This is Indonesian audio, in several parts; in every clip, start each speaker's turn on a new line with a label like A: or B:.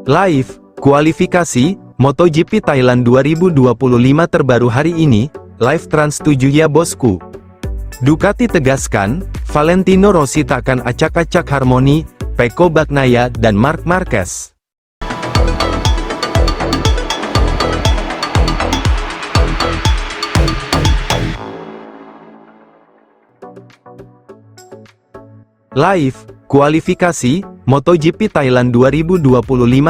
A: Live, kualifikasi, MotoGP Thailand 2025 terbaru hari ini, live Trans 7 ya bosku. Ducati tegaskan, Valentino Rossi takkan acak-acak harmoni, Pecco Bagnaia dan Marc Marquez. Live, kualifikasi, MotoGP Thailand 2025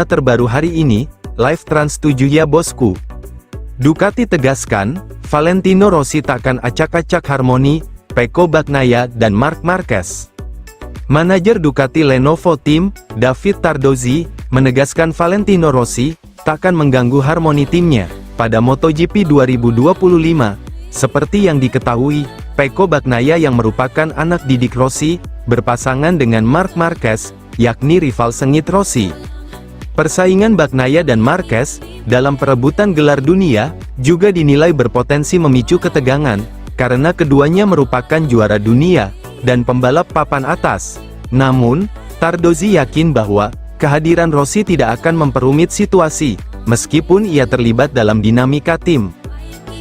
A: terbaru hari ini, live Trans 7 ya bosku. Ducati tegaskan, Valentino Rossi takkan acak-acak harmoni, Pecco Bagnaia dan Marc Marquez. Manajer Ducati Lenovo Team, David Tardozzi, menegaskan Valentino Rossi takkan mengganggu harmoni timnya pada MotoGP 2025. Seperti yang diketahui, Pecco Bagnaia yang merupakan anak didik Rossi, berpasangan dengan Marc Marquez, yakni rival sengit Rossi. Persaingan Bagnaia dan Marquez dalam perebutan gelar dunia juga dinilai berpotensi memicu ketegangan, karena keduanya merupakan juara dunia dan pembalap papan atas. Namun, Tardozzi yakin bahwa kehadiran Rossi tidak akan memperumit situasi, meskipun ia terlibat dalam dinamika tim.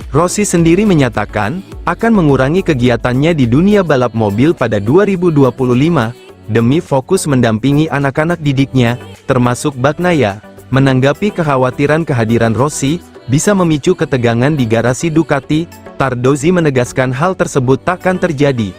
A: Rossi sendiri menyatakan, akan mengurangi kegiatannya di dunia balap mobil pada 2025, demi fokus mendampingi anak-anak didiknya, termasuk Bagnaia. Menanggapi kekhawatiran kehadiran Rossi bisa memicu ketegangan di garasi Ducati, Tardozzi menegaskan hal tersebut takkan terjadi.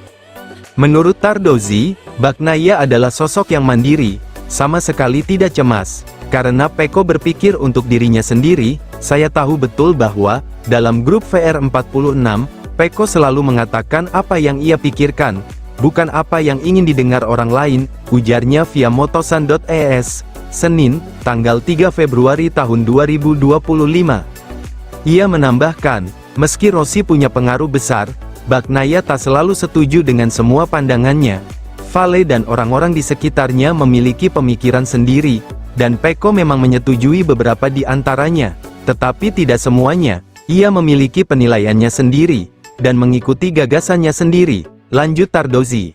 A: Menurut Tardozzi, Bagnaia adalah sosok yang mandiri, sama sekali tidak cemas. Karena Pecco berpikir untuk dirinya sendiri, saya tahu betul bahwa, dalam grup VR46, Pecco selalu mengatakan apa yang ia pikirkan, bukan apa yang ingin didengar orang lain, ujarnya via motosan.es, Senin, tanggal 3 Februari tahun 2025. Ia menambahkan, meski Rossi punya pengaruh besar, Bagnaia tak selalu setuju dengan semua pandangannya. Vale dan orang-orang di sekitarnya memiliki pemikiran sendiri, dan Pecco memang menyetujui beberapa di antaranya, tetapi tidak semuanya. Ia memiliki penilaiannya sendiri, dan mengikuti gagasannya sendiri, lanjut Tardozzi.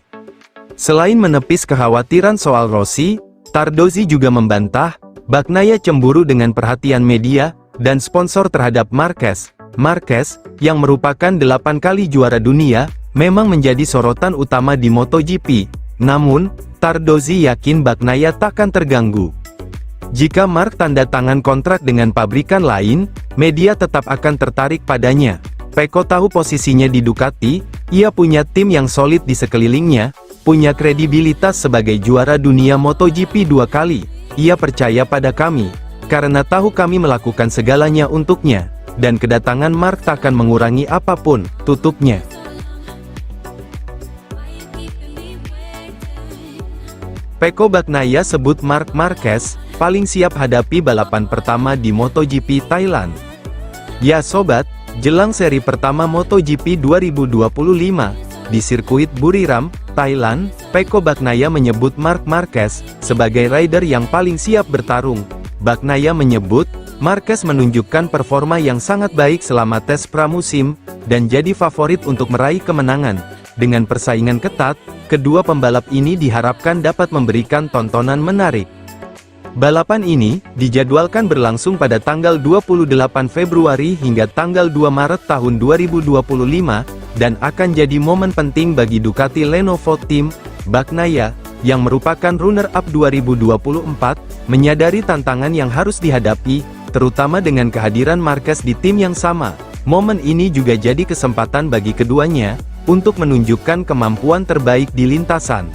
A: Selain menepis kekhawatiran soal Rossi, Tardozzi juga membantah, Bagnaia cemburu dengan perhatian media, dan sponsor terhadap Marquez. Marquez, yang merupakan 8 kali juara dunia, memang menjadi sorotan utama di MotoGP. Namun, Tardozzi yakin Bagnaia takkan terganggu. Jika Marc tanda tangan kontrak dengan pabrikan lain, media tetap akan tertarik padanya. Pecco tahu posisinya di Ducati, ia punya tim yang solid di sekelilingnya, punya kredibilitas sebagai juara dunia MotoGP 2 kali. Ia percaya pada kami, karena tahu kami melakukan segalanya untuknya, dan kedatangan Marc takkan mengurangi apapun, tutupnya. Pecco Bagnaia sebut Marc Marquez paling siap hadapi balapan pertama di MotoGP Thailand. Ya sobat, jelang seri pertama MotoGP 2025 di sirkuit Buriram, Thailand, Pecco Bagnaia menyebut Marc Marquez sebagai rider yang paling siap bertarung. Bagnaia menyebut, Marquez menunjukkan performa yang sangat baik selama tes pramusim, dan jadi favorit untuk meraih kemenangan. Dengan persaingan ketat, kedua pembalap ini diharapkan dapat memberikan tontonan menarik. Balapan ini dijadwalkan berlangsung pada tanggal 28 Februari hingga tanggal 2 Maret tahun 2025, dan akan jadi momen penting bagi Ducati Lenovo Team. Bagnaia, yang merupakan runner-up 2024, menyadari tantangan yang harus dihadapi, terutama dengan kehadiran Marquez di tim yang sama. Momen ini juga jadi kesempatan bagi keduanya untuk menunjukkan kemampuan terbaik di lintasan.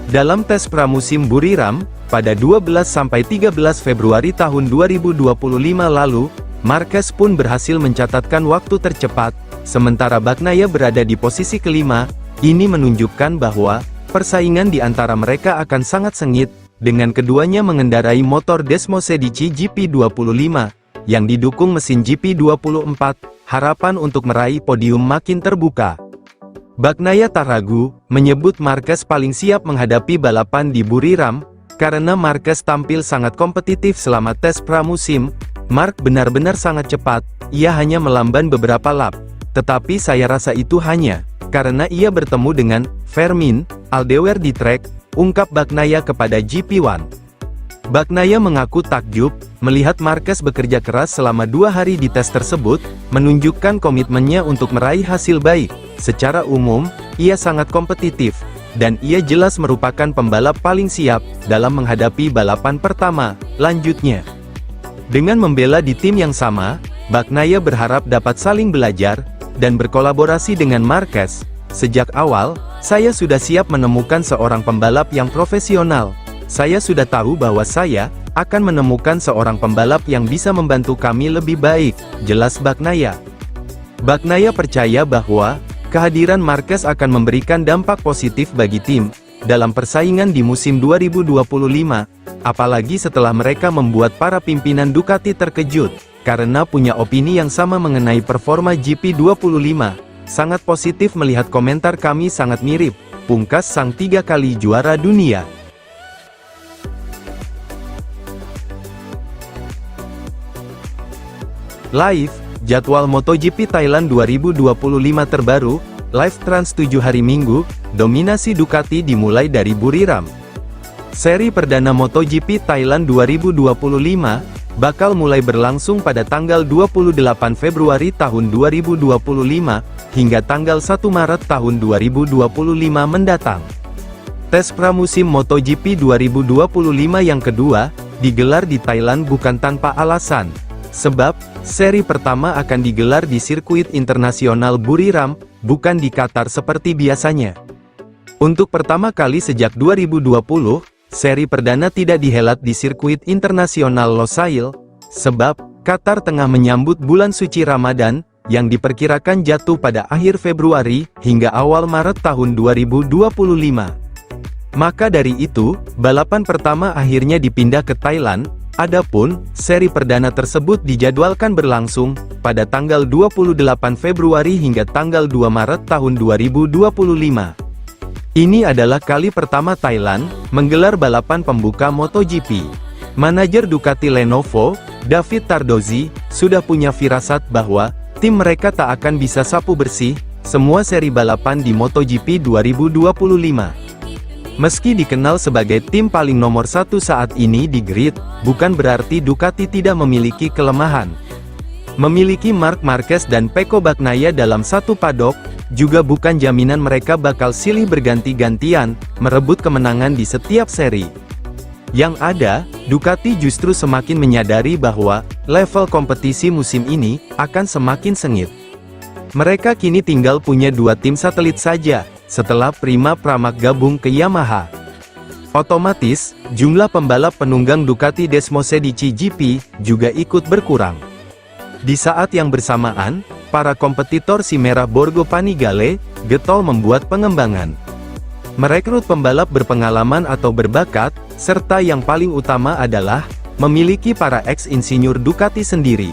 A: Dalam tes pramusim Buriram, pada 12-13 Februari tahun 2025 lalu, Marquez pun berhasil mencatatkan waktu tercepat, sementara Bagnaia berada di posisi kelima. Ini menunjukkan bahwa persaingan di antara mereka akan sangat sengit, dengan keduanya mengendarai motor Desmosedici GP25, yang didukung mesin GP24, harapan untuk meraih podium makin terbuka. Bagnaia tak ragu, menyebut Marquez paling siap menghadapi balapan di Buriram, karena Marquez tampil sangat kompetitif selama tes pramusim. Marc benar-benar sangat cepat, ia hanya melamban beberapa lap. Tetapi saya rasa itu hanya karena ia bertemu dengan Fermin Aldewer di trek, ungkap Bagnaia kepada GP1. Bagnaia mengaku takjub, melihat Marquez bekerja keras selama 2 hari di tes tersebut, menunjukkan komitmennya untuk meraih hasil baik. Secara umum, ia sangat kompetitif, dan ia jelas merupakan pembalap paling siap, dalam menghadapi balapan pertama, lanjutnya. Dengan membela di tim yang sama, Bagnaia berharap dapat saling belajar, dan berkolaborasi dengan Marquez. Sejak awal, saya sudah siap menemukan seorang pembalap yang profesional. Saya sudah tahu bahwa saya akan menemukan seorang pembalap yang bisa membantu kami lebih baik, jelas Bagnaia. Bagnaia percaya bahwa kehadiran Marquez akan memberikan dampak positif bagi tim dalam persaingan di musim 2025, apalagi setelah mereka membuat para pimpinan Ducati terkejut karena punya opini yang sama mengenai performa GP25. Sangat positif melihat komentar kami sangat mirip, pungkas sang 3 kali juara dunia. Live, jadwal MotoGP Thailand 2025 terbaru, live Trans 7 hari Minggu, dominasi Ducati dimulai dari Buriram. Seri perdana MotoGP Thailand 2025, bakal mulai berlangsung pada tanggal 28 Februari tahun 2025, hingga tanggal 1 Maret tahun 2025 mendatang. Tes pramusim MotoGP 2025 yang kedua, digelar di Thailand bukan tanpa alasan. Sebab, seri pertama akan digelar di sirkuit internasional Buriram, bukan di Qatar seperti biasanya. Untuk pertama kali sejak 2020, seri perdana tidak dihelat di sirkuit internasional Losail, sebab, Qatar tengah menyambut bulan suci Ramadan, yang diperkirakan jatuh pada akhir Februari, hingga awal Maret tahun 2025. Maka dari itu, balapan pertama akhirnya dipindah ke Thailand. Adapun, seri perdana tersebut dijadwalkan berlangsung pada tanggal 28 Februari hingga tanggal 2 Maret tahun 2025. Ini adalah kali pertama Thailand menggelar balapan pembuka MotoGP. Manajer Ducati Lenovo, David Tardozzi, sudah punya firasat bahwa tim mereka tak akan bisa sapu bersih semua seri balapan di MotoGP 2025. Meski dikenal sebagai tim paling nomor 1 saat ini di grid, bukan berarti Ducati tidak memiliki kelemahan. Memiliki Marc Marquez dan Pecco Bagnaia dalam satu padok, juga bukan jaminan mereka bakal silih berganti-gantian, merebut kemenangan di setiap seri. Yang ada, Ducati justru semakin menyadari bahwa, level kompetisi musim ini, akan semakin sengit. Mereka kini tinggal punya 2 tim satelit saja, setelah Prima Pramac gabung ke Yamaha. Otomatis, jumlah pembalap penunggang Ducati Desmosedici GP, juga ikut berkurang. Di saat yang bersamaan, para kompetitor si merah Borgo Panigale, getol membuat pengembangan. Merekrut pembalap berpengalaman atau berbakat, serta yang paling utama adalah, memiliki para ex-insinyur Ducati sendiri.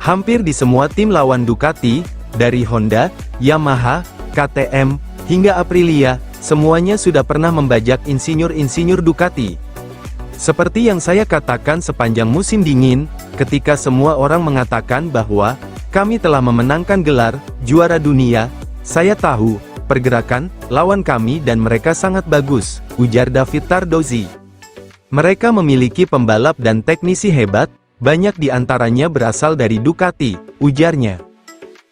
A: Hampir di semua tim lawan Ducati, dari Honda, Yamaha, KTM, hingga Aprilia, semuanya sudah pernah membajak insinyur-insinyur Ducati. Seperti yang saya katakan sepanjang musim dingin, ketika semua orang mengatakan bahwa, kami telah memenangkan gelar, juara dunia, saya tahu, pergerakan, lawan kami dan mereka sangat bagus, ujar David Tardozzi. Mereka memiliki pembalap dan teknisi hebat, banyak di antaranya berasal dari Ducati, ujarnya.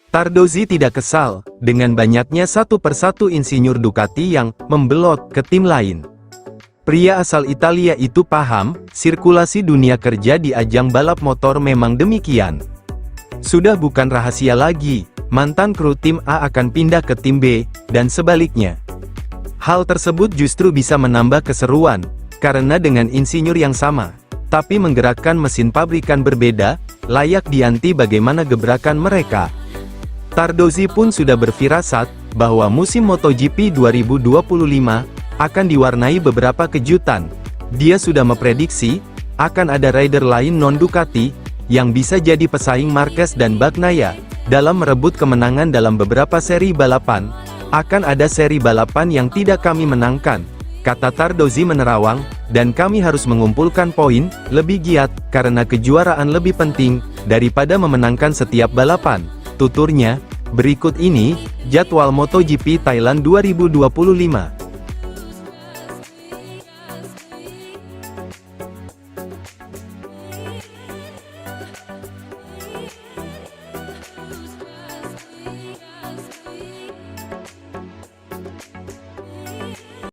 A: Tardozzi tidak kesal, dengan banyaknya satu persatu insinyur Ducati yang membelot ke tim lain. Pria asal Italia itu paham, sirkulasi dunia kerja di ajang balap motor memang demikian. Sudah bukan rahasia lagi, mantan kru tim A akan pindah ke tim B, dan sebaliknya. Hal tersebut justru bisa menambah keseruan, karena dengan insinyur yang sama, tapi menggerakkan mesin pabrikan berbeda, layak dianti bagaimana gebrakan mereka. Tardozzi pun sudah berfirasat, bahwa musim MotoGP 2025, akan diwarnai beberapa kejutan. Dia sudah memprediksi, akan ada rider lain non-Ducati, yang bisa jadi pesaing Marquez dan Bagnaia, dalam merebut kemenangan dalam beberapa seri balapan. Akan ada seri balapan yang tidak kami menangkan, kata Tardozzi menerawang, dan kami harus mengumpulkan poin, lebih giat, karena kejuaraan lebih penting, daripada memenangkan setiap balapan. Tuturnya, berikut ini, jadwal MotoGP Thailand 2025.